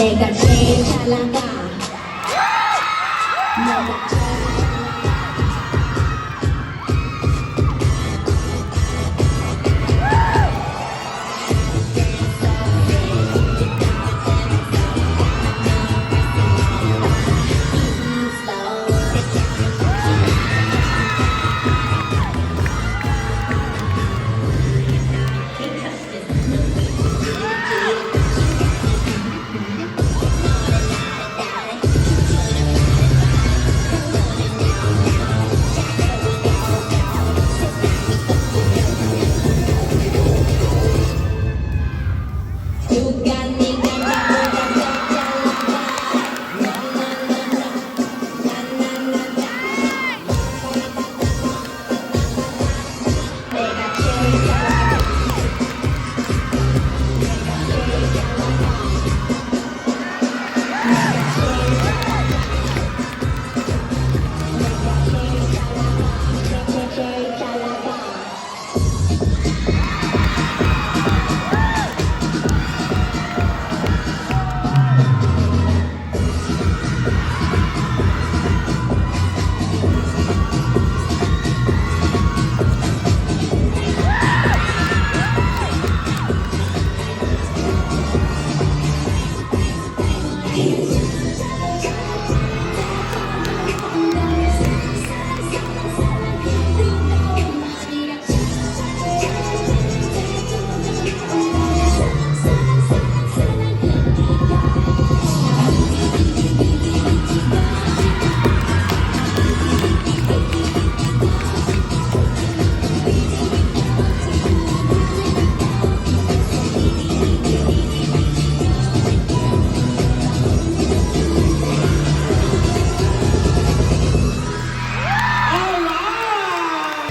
Mega change talaga. Mega change.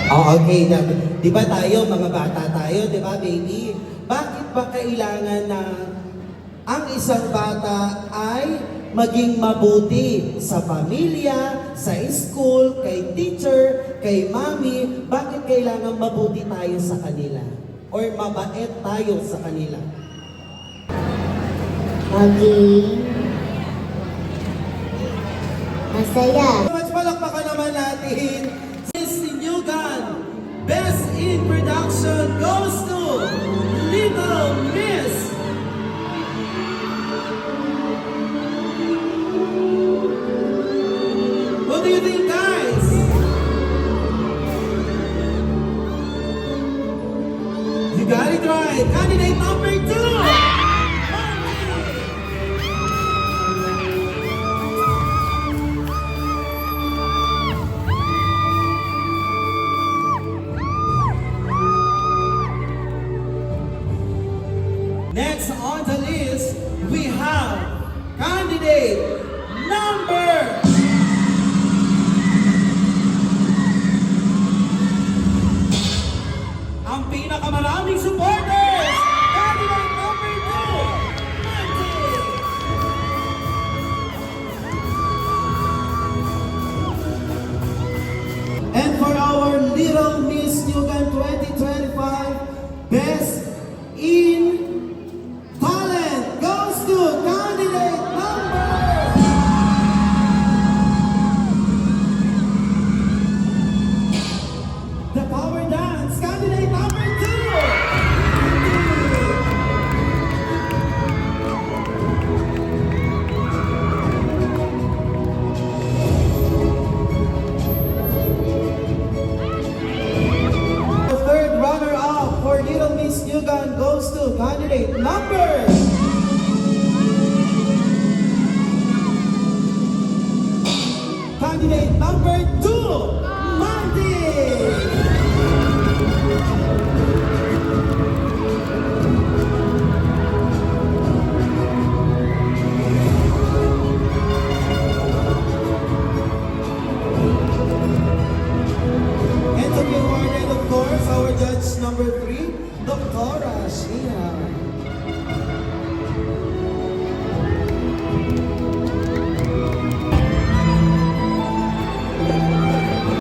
Oh, okay. Di ba tayo, mga bata tayo, di ba, baby? Bakit ba kailangan na ang isang bata ay maging mabuti sa pamilya, sa school, kay teacher, kay mami? Bakit kailangan mabuti tayo sa kanila? Or mabait tayo sa kanila? Maging masaya. Mas palakpakan naman natin. Best in Production goes to Little Miss. What do you think, guys? You got it right. Candidate number 2. Next on the list, we have candidate number ang pinakamaraming supporters, candidate number 2. And for our Little Miss Yugan 2025 Best in goes to candidate number candidate number 2, Mandy. And to be awarded, of course, our judge number 3, Dr. Sheena.